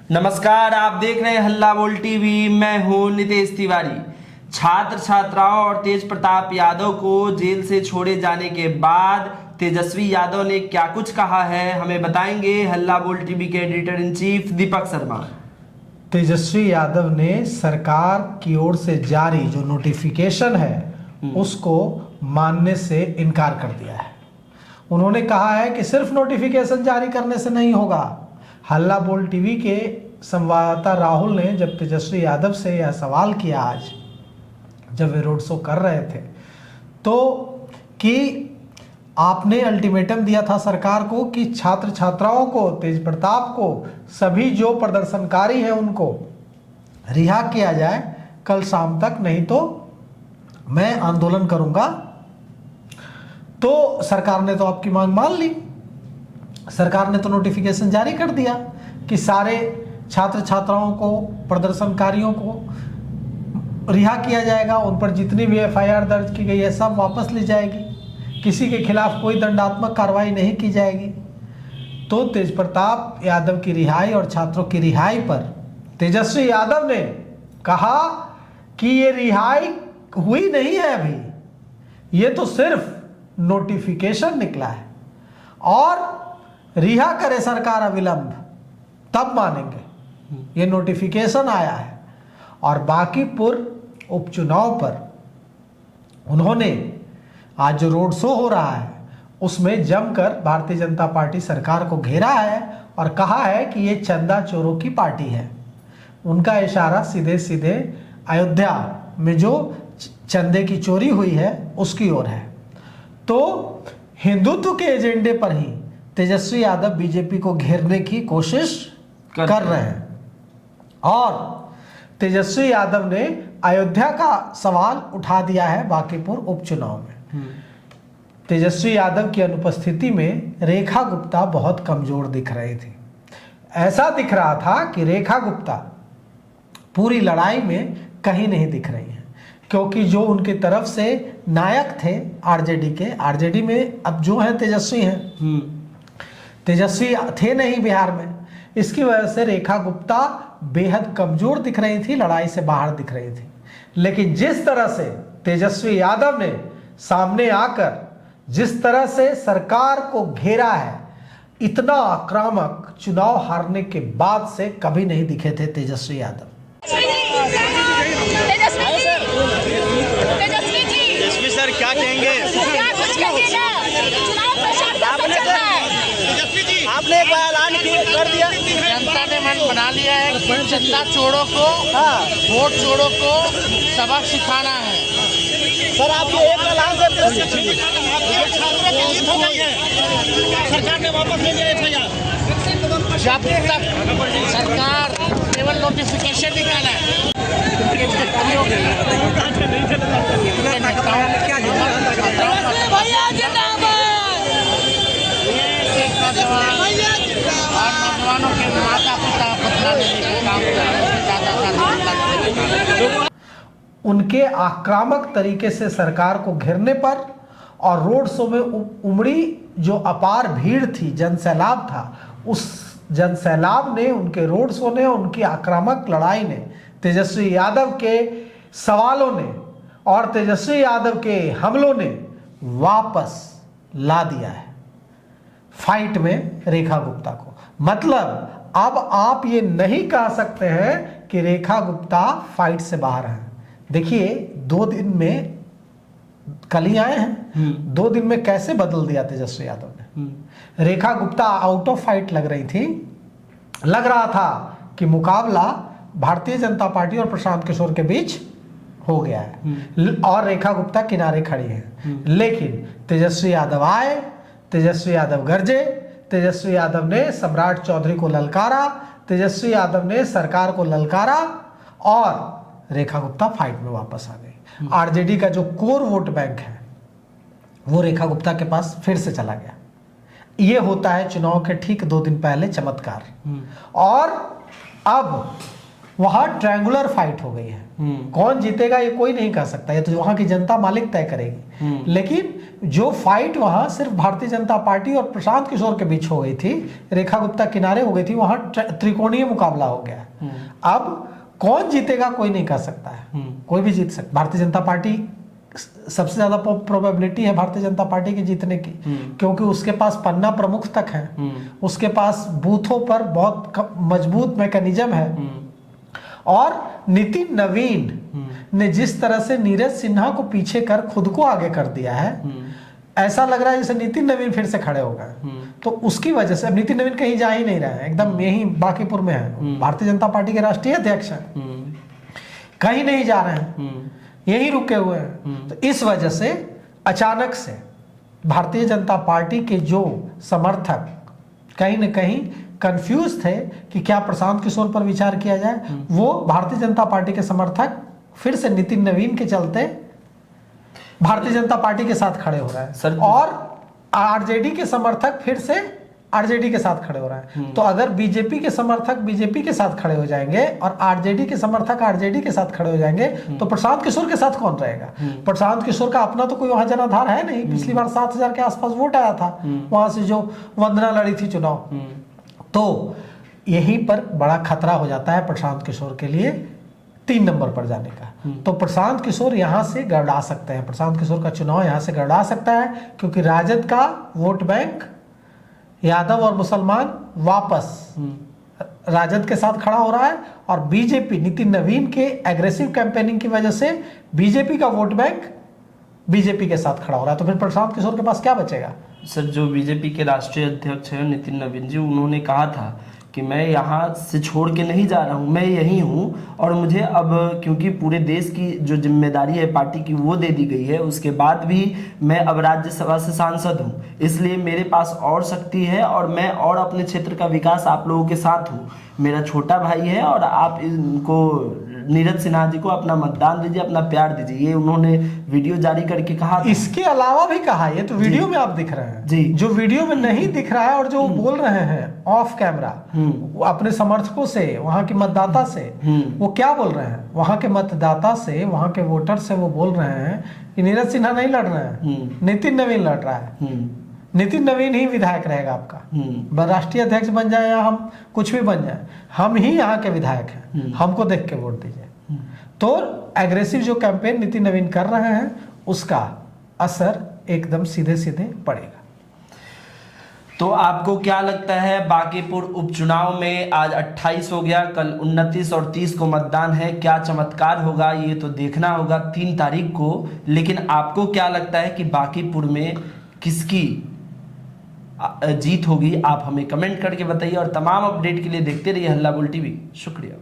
नमस्कार, आप देख रहे हैं हल्ला बोल टीवी। मैं हूं नितेश तिवारी। छात्र छात्राओं और तेज प्रताप यादव को जेल से छोड़े जाने के बाद तेजस्वी यादव ने क्या कुछ कहा है, हमें बताएंगे हल्ला बोल टीवी के editor in chief Deepak Sharma. Tejashwi Yadav ने सरकार की ओर से जारी जो नोटिफिकेशन है उसको मानने से इनकार कर दिया है। उन्होंने कहा है कि सिर्फ नोटिफिकेशन जारी करने से नहीं होगा। हल्ला बोल टीवी के संवाददाता राहुल ने जब तेजस्वी यादव से यह सवाल किया आज जब वे रोड शो कर रहे थे तो कि आपने अल्टीमेटम दिया था सरकार को कि छात्र छात्राओं को, तेज प्रताप को, सभी जो प्रदर्शनकारी हैं उनको रिहा किया जाए कल शाम तक, नहीं तो मैं आंदोलन करूंगा। तो सरकार ने तो आपकी मांग मान ली। सरकार ने तो नोटिफिकेशन जारी कर दिया कि सारे छात्र छात्राओं को, प्रदर्शनकारियों को रिहा किया जाएगा। उन पर जितनी भी एफआईआर दर्ज की गई है सब वापस ली जाएगी। किसी के खिलाफ कोई दंडात्मक कार्रवाई नहीं की जाएगी। तो तेज प्रताप यादव की रिहाई और छात्रों की रिहाई पर तेजस्वी यादव ने कहा कि ये रिहाई हुई नहीं है, अभी ये तो सिर्फ नोटिफिकेशन निकला है और रिहा करे सरकार अविलंब तब मानेंगे। ये नोटिफिकेशन आया है। और बांकीपुर उपचुनाव पर उन्होंने आज जो रोड शो हो रहा है उसमें जमकर भारतीय जनता पार्टी सरकार को घेरा है और कहा है कि ये चंदा चोरों की पार्टी है। उनका इशारा सीधे सीधे अयोध्या में जो चंदे की चोरी हुई है उसकी ओर है। तो हिंदुत्व के एजेंडे पर ही तेजस्वी यादव बीजेपी को घेरने की कोशिश कर रहे हैं। और तेजस्वी यादव ने अयोध्या का सवाल उठा दिया है बांकीपुर उपचुनाव में। तेजस्वी यादव की अनुपस्थिति में रेखा गुप्ता बहुत कमजोर दिख रही थी। ऐसा दिख रहा था कि रेखा गुप्ता पूरी लड़ाई में कहीं नहीं दिख रही है, क्योंकि जो उनकी तरफ से नायक थे आरजेडी के, आरजेडी में अब जो है तेजस्वी हैं, तेजस्वी थे नहीं बिहार में। इसकी वजह से रेखा गुप्ता बेहद कमजोर दिख रही थी, लड़ाई से बाहर दिख रही थी। लेकिन जिस तरह से तेजस्वी यादव ने सामने आकर जिस तरह से सरकार को घेरा है, इतना आक्रामक चुनाव हारने के बाद से कभी नहीं दिखे थे तेजस्वी यादव। तेजस्वी सर क्या कहेंगे? क्या कुछ कहिएगा? चुनाव प्रचार कैसे चल रहा है? आपने एक ऐलान कर दिया, जनता ने मन बना लिया है कि चंदा चोरों को, वोट चोरों को सबक सिखाना है। सर आपके एक ऐलान से सरकार ने वापस ले लिया एफआईआर। जब तक सरकार केवल नोटिफिकेशन निकाला है और नौजवानों के माता पिता बदला लेने के काम कर उनके आक्रामक तरीके से सरकार को घेरने पर और रोड शो में उमड़ी जो अपार भीड़ थी, जनसैलाब था, उस जनसैलाब ने, उनके रोड शो ने, उनकी आक्रामक लड़ाई ने, तेजस्वी यादव के सवालों ने और तेजस्वी यादव के हमलों ने वापस ला दिया है फाइट में रेखा गुप्ता को। मतलब अब आप ये नहीं कह सकते हैं कि रेखा गुप्ता फाइट से बाहर हैं। देखिए 2 दिन में, कल ही आए हैं, 2 दिन में कैसे बदल दिया तेजस्वी यादव ने। Rekha Gupta out of fight लग रही थी। लग रहा था कि मुकाबला भारतीय जनता पार्टी और प्रशांत किशोर के बीच हो गया है और रेखा गुप्ता किनारे खड़ी हैं। लेकिन तेजस्वी यादव आए, तेजस्वी यादव गरजे, तेजस्वी यादव ने सम्राट चौधरी को ललकारा, तेजस्वी यादव ने सरकार को ललकारा और रेखा गुप्ता फाइट में वापस आ गई। आरजेडी का जो कोर वोट बैंक है वो रेखा गुप्ता के पास फिर से चला गया। ये होता है चुनाव के ठीक 2 दिन पहले चमत्कार। और अब वहां ट्रायंगुलर फाइट हो गई है। कौन जीतेगा ये कोई नहीं कह सकता, ये तो वहां की जनता मालिक तय करेगी। लेकिन जो फाइट वहां सिर्फ भारतीय जनता पार्टी और प्रशांत किशोर के बीच हो गई थी, रेखा गुप्ता किनारे हो गई थी, वहां त्रिकोणीय मुकाबला हो गया। अब कौन जीतेगा कोई नहीं कह सकता है, कोई भी जीत सकता। भारतीय जनता पार्टी सबसे ज्यादा प्रोबेबिलिटी है भारतीय जनता पार्टी की जीतने की, क्योंकि उसके पास पन्ना प्रमुख तक है, उसके पास बूथों पर बहुत मजबूत मैकेनिज्म है। और नितिन नवीन ने जिस तरह से नीरज सिन्हा को पीछे कर खुद को आगे कर दिया है, ऐसा लग रहा है जैसे नितिन नवीन फिर से खड़े हो गए। तो उसकी वजह से अब नितिन नवीन कहीं जा ही नहीं रहे हैं, एकदम यही बांकीपुर में है, भारतीय जनता पार्टी के राष्ट्रीय अध्यक्ष हैं, कहीं नहीं जा रहे हैं, यहीं रुके हुए हैं। तो इस वजह से अचानक से भारतीय जनता पार्टी के जो समर्थक कहीं न कहीं कंफ्यूज थे कि क्या प्रशांत किशोर पर विचार किया जाए, वो भारतीय जनता पार्टी के समर्थक फिर से नितिन नवीन के चलते भारतीय जनता पार्टी के साथ खड़े हो रहे हैं, और आरजेडी के समर्थक फिर से आरजेडी के साथ खड़े हो रहे हैं। तो अगर बीजेपी के समर्थक बीजेपी के साथ खड़े हो जाएंगे और आरजेडी के समर्थक आरजेडी के साथ खड़े हो जाएंगे, तो प्रशांत किशोर के साथ कौन रहेगा? प्रशांत किशोर का अपना तो कोई वहां जनाधार है नहीं। पिछली बार 7,000 के आसपास वोट आया था वहां से जो वंदना लड़ी थी चुनाव। तो यहीं पर बड़ा खतरा हो जाता है प्रशांत किशोर के लिए 3 नंबर पर जाने का। तो प्रशांत किशोर यहां से गड़बड़ा सकते हैं, प्रशांत किशोर का चुनाव यहां से गड़बड़ा सकता है, क्योंकि राजद का वोट बैंक यादव और मुसलमान वापस राजद के साथ खड़ा हो रहा है, और बीजेपी नितिन नवीन के एग्रेसिव कैंपेनिंग की वजह से बीजेपी का वोट बैंक बीजेपी के साथ खड़ा हो रहा है। तो फिर प्रशांत किशोर के पास क्या बचेगा? सर, जो बीजेपी के राष्ट्रीय अध्यक्ष हैं नितिन नवीन जी, उन्होंने कहा था कि मैं यहाँ से छोड़ के नहीं जा रहा हूँ, मैं यहीं हूँ, और मुझे अब क्योंकि पूरे देश की जो जिम्मेदारी है पार्टी की वो दे दी गई है, उसके बाद भी मैं अब राज्यसभा से सांसद हूँ, इसलिए मेरे पास और शक्ति है और मैं और अपने क्षेत्र का विकास आप लोगों के साथ हूँ। मेरा छोटा भाई है और आप इनको नीरज सिन्हा जी को अपना मतदान दीजिए, अपना प्यार दीजिए, ये उन्होंने वीडियो जारी करके कहा। इसके अलावा भी कहा, ये तो वीडियो में आप दिख रहे हैं जी, जो वीडियो में नहीं दिख रहा है और जो बोल रहे हैं ऑफ कैमरा अपने समर्थकों से, वहां के मतदाता से, वो क्या बोल रहे हैं? वहां के मतदाता से, वहां के वोटर से वो बोल रहे हैं कि नीरज सिन्हा नहीं लड़ रहे हैं, नितिन नवीन लड़ रहा है, नितिन नवीन ही विधायक रहेगा आपका, राष्ट्रीय अध्यक्ष बन जाए या हम कुछ भी बन जाए, हम ही यहाँ के विधायक हैं, हमको देख के वोट दीजिए। तो एग्रेसिव जो कैंपेन नितिन नवीन कर रहे हैं, उसका असर एकदम सीधे सीधे पड़ेगा। तो आपको क्या लगता है, बांकीपुर उपचुनाव में आज 28 हो गया, कल 29 और 30 को मतदान है, क्या चमत्कार होगा ये तो देखना होगा 3 तारीख को। लेकिन आपको क्या लगता है कि बांकीपुर में किसकी जीत होगी? आप हमें कमेंट करके बताइए, और तमाम अपडेट के लिए देखते रहिए हल्ला बोल टीवी। शुक्रिया।